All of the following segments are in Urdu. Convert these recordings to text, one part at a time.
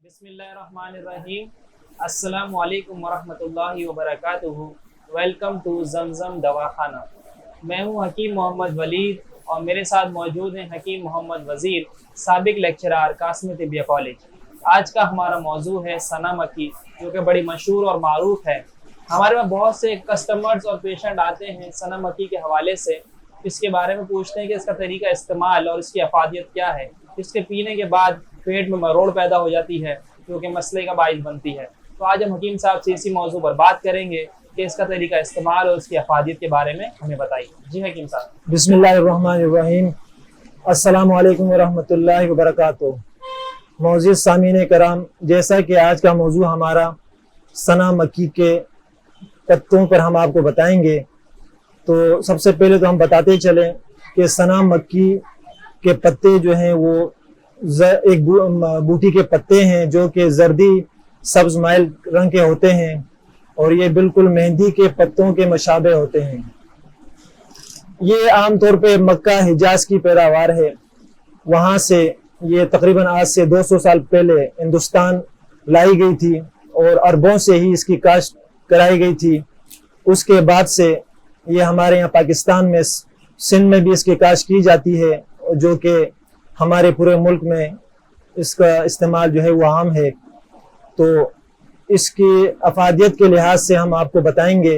بسم اللہ الرحمن الرحیم. السلام علیکم ورحمۃ اللہ وبرکاتہ. ویلکم ٹو زمزم دواخانہ. میں ہوں حکیم محمد ولید اور میرے ساتھ موجود ہیں حکیم محمد وزیر، سابق لیکچرار قاسم طبیہ کالج. آج کا ہمارا موضوع ہے ثنا مکی، جو کہ بڑی مشہور اور معروف ہے. ہمارے پاس بہت سے کسٹمرز اور پیشنٹ آتے ہیں ثنا مکی کے حوالے سے، اس کے بارے میں پوچھتے ہیں کہ اس کا طریقہ استعمال اور اس کی افادیت کیا ہے. اس کے پینے کے بعد پیٹ میں مروڑ پیدا ہو جاتی ہے جو کہ مسئلے کا باعث بنتی ہے. تو آج ہم حکیم صاحب سے اسی موضوع پر بات کریں گے کہ اس کا طریقہ استعمال اور اس کی افادیت کے بارے میں ہمیں بتائیے. جی حکیم صاحب. بسم اللہ الرحمن الرحیم. السلام علیکم ورحمۃ اللہ وبرکاتہ. معزز سامعین کرام، جیسا کہ آج کا موضوع ہمارا ثنا مکی کے پتوں پر ہم آپ کو بتائیں گے، تو سب سے پہلے تو ہم بتاتے چلیں کہ ثنا مکی کے پتے جو ہیں وہ ایک بوٹی کے پتے ہیں جو کہ زردی سبز مائل رنگ کے ہوتے ہیں اور یہ بالکل مہندی کے پتوں کے مشابہ ہوتے ہیں. یہ عام طور پہ مکہ حجاز کی پیداوار ہے. وہاں سے یہ تقریباً آج سے 200 سال پہلے ہندوستان لائی گئی تھی اور عربوں سے ہی اس کی کاشت کرائی گئی تھی. اس کے بعد سے یہ ہمارے یہاں پاکستان میں سندھ میں بھی اس کی کاشت کی جاتی ہے، جو کہ ہمارے پورے ملک میں اس کا استعمال جو ہے وہ عام ہے. تو اس کی افادیت کے لحاظ سے ہم آپ کو بتائیں گے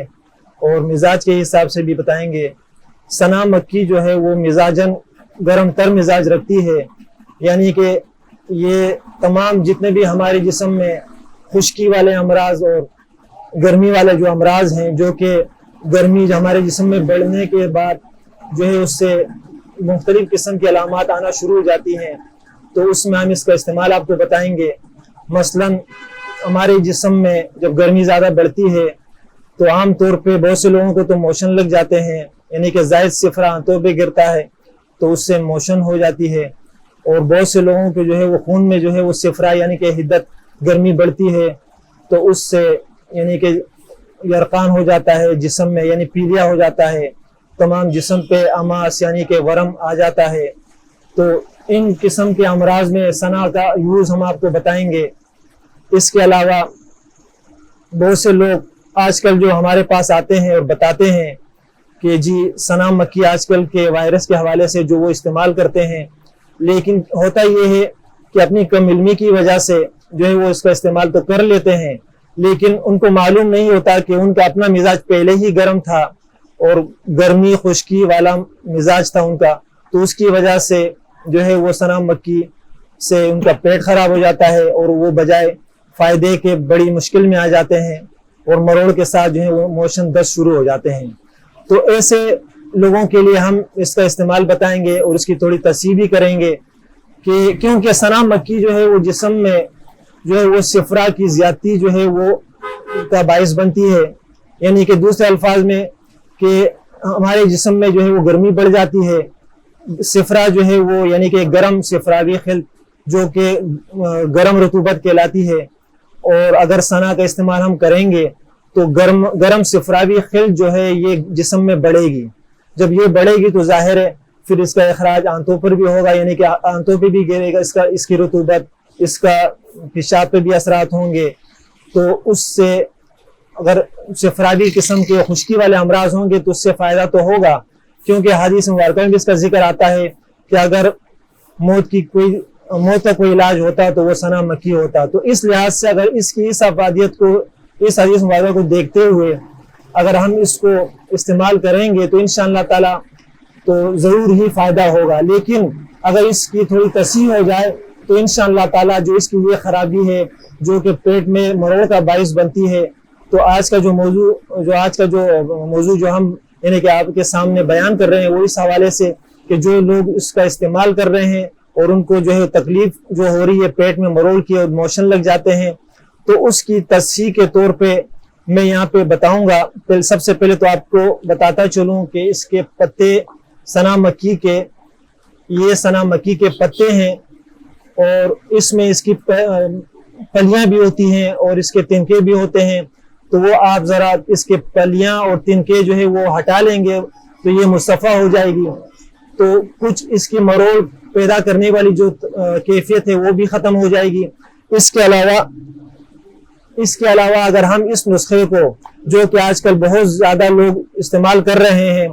اور مزاج کے حساب سے بھی بتائیں گے. ثنا مکی جو ہے وہ مزاجاً گرم تر مزاج رکھتی ہے، یعنی کہ یہ تمام جتنے بھی ہمارے جسم میں خشکی والے امراض اور گرمی والے جو امراض ہیں، جو کہ گرمی جو ہمارے جسم میں بڑھنے کے بعد جو ہے اس سے مختلف قسم کی علامات آنا شروع ہو جاتی ہیں، تو اس میں ہم اس کا استعمال آپ کو بتائیں گے. مثلاً ہمارے جسم میں جب گرمی زیادہ بڑھتی ہے تو عام طور پہ بہت سے لوگوں کو تو موشن لگ جاتے ہیں، یعنی کہ زائد صفرا آنتوں پہ گرتا ہے تو اس سے موشن ہو جاتی ہے. اور بہت سے لوگوں کے جو ہے وہ خون میں جو ہے وہ صفرا یعنی کہ حدت گرمی بڑھتی ہے تو اس سے یعنی کہ یرقان ہو جاتا ہے جسم میں، یعنی پیلیا ہو جاتا ہے. تمام جسم پہ اماس یعنی کہ ورم آ جاتا ہے. تو ان قسم کے امراض میں ثنا کا یوز ہم آپ کو بتائیں گے. اس کے علاوہ بہت سے لوگ آج کل جو ہمارے پاس آتے ہیں اور بتاتے ہیں کہ جی ثنا مکی آج کل کے وائرس کے حوالے سے جو وہ استعمال کرتے ہیں، لیکن ہوتا یہ ہے کہ اپنی کم علمی کی وجہ سے جو ہے وہ اس کا استعمال تو کر لیتے ہیں، لیکن ان کو معلوم نہیں ہوتا کہ ان کا اپنا مزاج پہلے ہی گرم تھا اور گرمی خشکی والا مزاج تھا ان کا، تو اس کی وجہ سے جو ہے وہ ثنا مکی سے ان کا پیٹ خراب ہو جاتا ہے اور وہ بجائے فائدے کے بڑی مشکل میں آ جاتے ہیں اور مروڑ کے ساتھ جو ہے وہ موشن دست شروع ہو جاتے ہیں. تو ایسے لوگوں کے لیے ہم اس کا استعمال بتائیں گے اور اس کی تھوڑی تصحیح بھی کریں گے کہ کیونکہ ثنا مکی جو ہے وہ جسم میں جو ہے وہ صفرا کی زیادتی جو ہے وہ کا باعث بنتی ہے. یعنی کہ دوسرے الفاظ میں کہ ہمارے جسم میں جو ہے وہ گرمی بڑھ جاتی ہے. صفرا جو ہے وہ یعنی کہ گرم صفراوی خلط جو کہ گرم رطوبت کہلاتی ہے، اور اگر ثنا کا استعمال ہم کریں گے تو گرم صفراوی خلط جو ہے یہ جسم میں بڑھے گی. جب یہ بڑھے گی تو ظاہر ہے پھر اس کا اخراج آنتوں پر بھی ہوگا، یعنی کہ آنتوں پہ بھی گرے گا اس کی رطوبت، اس کا پیشاب پہ بھی اثرات ہوں گے. تو اس سے اگر صفراوی قسم کے خشکی والے امراض ہوں گے تو اس سے فائدہ تو ہوگا، کیونکہ حدیث مبارکہ میں بھی اس کا ذکر آتا ہے کہ اگر موت کا کوئی علاج ہوتا تو وہ ثنا مکی ہوتا. تو اس لحاظ سے اگر اس افادیت کو، اس حدیث مبارکہ کو دیکھتے ہوئے اگر ہم اس کو استعمال کریں گے تو انشاءاللہ تعالی تو ضرور ہی فائدہ ہوگا. لیکن اگر اس کی تھوڑی تصحیح ہو جائے تو انشاءاللہ تعالی جو اس کی یہ خرابی ہے جو کہ پیٹ میں مروڑ کا باعث بنتی ہے، تو آج کا جو موضوع جو ہم یعنی کہ آپ کے سامنے بیان کر رہے ہیں وہ اس حوالے سے کہ جو لوگ اس کا استعمال کر رہے ہیں اور ان کو جو ہے تکلیف جو ہو رہی ہے پیٹ میں مروڑ کی اور موشن لگ جاتے ہیں، تو اس کی تصحیح کے طور پہ میں یہاں پہ بتاؤں گا. سب سے پہلے تو آپ کو بتاتا چلوں کہ اس کے پتے ثنا مکی کے پتے ہیں اور اس میں اس کی پلیاں بھی ہوتی ہیں اور اس کے تنکے بھی ہوتے ہیں. تو وہ آپ ذرا اس کے پلیاں اور تنکے جو ہے وہ ہٹا لیں گے تو یہ مصفہ ہو جائے گی. تو کچھ اس کی مروڑ پیدا کرنے والی جو کیفیت ہے وہ بھی ختم ہو جائے گی. اس کے علاوہ اگر ہم اس نسخے کو جو کہ آج کل بہت زیادہ لوگ استعمال کر رہے ہیں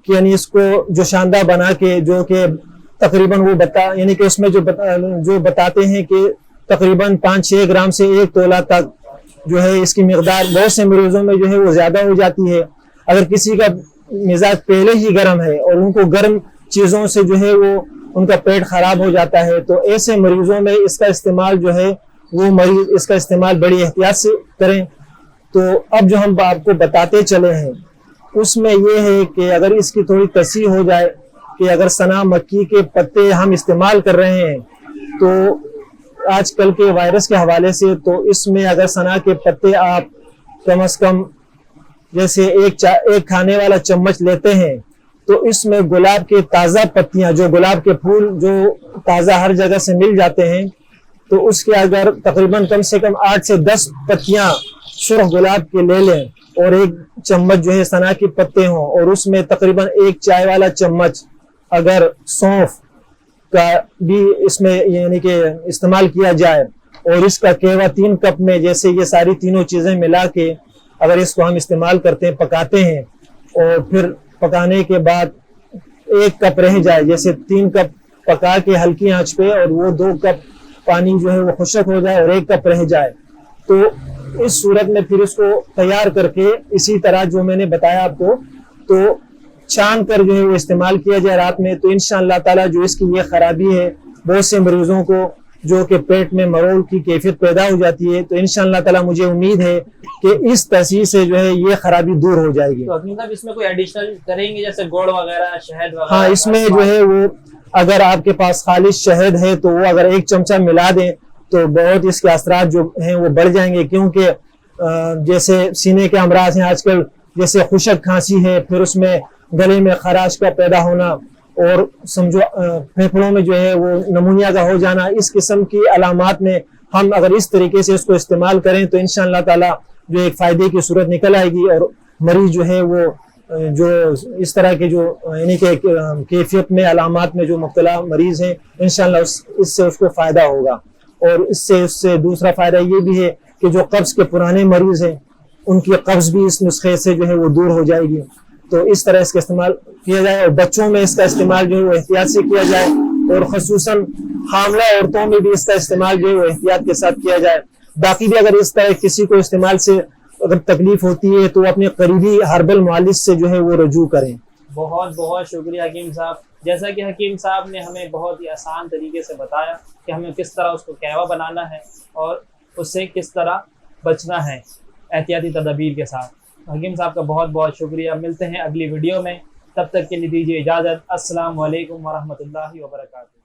کہ یعنی اس کو جو شاندار بنا کے جو کہ تقریباً وہ یعنی کہ اس میں جو بتاتے ہیں کہ تقریباً 5-6 گرام سے 1 تولہ تک جو ہے اس کی مقدار بہت سے مریضوں میں جو ہے وہ زیادہ ہو جاتی ہے. اگر کسی کا مزاج پہلے ہی گرم ہے اور ان کو گرم چیزوں سے جو ہے وہ ان کا پیٹ خراب ہو جاتا ہے تو ایسے مریضوں میں اس کا استعمال جو ہے وہ مریض اس کا استعمال بڑی احتیاط سے کریں. تو اب جو ہم آپ کو بتاتے چلے ہیں اس میں یہ ہے کہ اگر اس کی تھوڑی تصحیح ہو جائے کہ اگر سنا مکی کے پتے ہم استعمال کر رہے ہیں تو آج کل کے وائرس کے حوالے سے تو اس میں اگر سنا کے پتے آپ کم از کم جیسے ایک کھانے والا چمچ لیتے ہیں تو اس میں گلاب کے تازہ پتیاں جو گلاب کے پھول جو تازہ ہر جگہ سے مل جاتے ہیں تو اس کے اگر تقریباً کم سے کم 8 سے 10 پتیاں سرخ گلاب کے لے لیں اور 1 چمچ جو ہے سنا کے پتے ہوں اور اس میں تقریباً 1 چائے والا چمچ اگر سونف کا بھی اس میں یعنی کہ استعمال کیا جائے اور اس کا کیوا 3 کپ میں جیسے یہ ساری تینوں چیزیں ملا کے اگر اس کو ہم استعمال کرتے ہیں پکاتے ہیں اور پھر پکانے کے بعد 1 کپ رہ جائے جیسے 3 کپ پکا کے ہلکی آنچ پہ اور وہ 2 کپ پانی جو ہے وہ خشک ہو جائے اور 1 کپ رہ جائے تو اس صورت میں پھر اس کو تیار کر کے اسی طرح جو میں نے بتایا آپ کو تو چھان کر جو ہے وہ استعمال کیا جائے رات میں تو انشاءاللہ تعالی جو اس کی یہ خرابی ہے بہت سے مریضوں کو جو کہ پیٹ میں مرول کی کیفیت پیدا ہو جاتی ہے تو انشاءاللہ تعالی مجھے امید ہے کہ اس تصحیح سے جو ہے یہ خرابی دور ہو جائے گی. تو حکیم صاحب اس میں کوئی ایڈیشنل کریں گے جیسے گوڑ وغیرہ شہد وغیرہ؟ ہاں اس میں جو ہے وہ اگر آپ کے پاس خالص شہد ہے تو وہ اگر 1 چمچہ ملا دیں تو بہت اس کے اثرات جو ہیں وہ بڑھ جائیں گے کیونکہ جیسے سینے کے امراض ہیں آج کل جیسے خشک کھانسی ہے پھر اس میں گلے میں خراش کا پیدا ہونا اور سمجھو پھیپھڑوں میں جو ہے وہ نمونیا کا ہو جانا اس قسم کی علامات میں ہم اگر اس طریقے سے اس کو استعمال کریں تو انشاءاللہ تعالی جو ایک فائدے کی صورت نکل آئے گی اور مریض جو ہے وہ جو اس طرح کے جو یعنی کہ کیفیت میں علامات میں جو مبتلا مریض ہیں انشاءاللہ اس سے اس کو فائدہ ہوگا. اور اس سے دوسرا فائدہ یہ بھی ہے کہ جو قبض کے پرانے مریض ہیں ان کی قبض بھی اس نسخے سے جو ہے وہ دور ہو جائے گی. تو اس طرح اس کا استعمال کیا جائے اور بچوں میں اس کا استعمال جو ہے وہ احتیاط سے کیا جائے اور خصوصاً حاملہ عورتوں میں بھی اس کا استعمال جو ہے وہ احتیاط کے ساتھ کیا جائے. باقی بھی اگر اس طرح کسی کو استعمال سے اگر تکلیف ہوتی ہے تو اپنے قریبی ہربل معالج سے جو ہے وہ رجوع کریں. بہت بہت شکریہ حکیم صاحب. جیسا کہ حکیم صاحب نے ہمیں بہت ہی آسان طریقے سے بتایا کہ ہمیں کس طرح اس کو کہوا بنانا ہے اور اس سے کس طرح بچنا ہے احتیاطی تدابیر کے ساتھ. حکیم صاحب کا بہت بہت شکریہ. ملتے ہیں اگلی ویڈیو میں. تب تک کے لیے دیجیے اجازت. السلام علیکم ورحمۃ اللہ وبرکاتہ.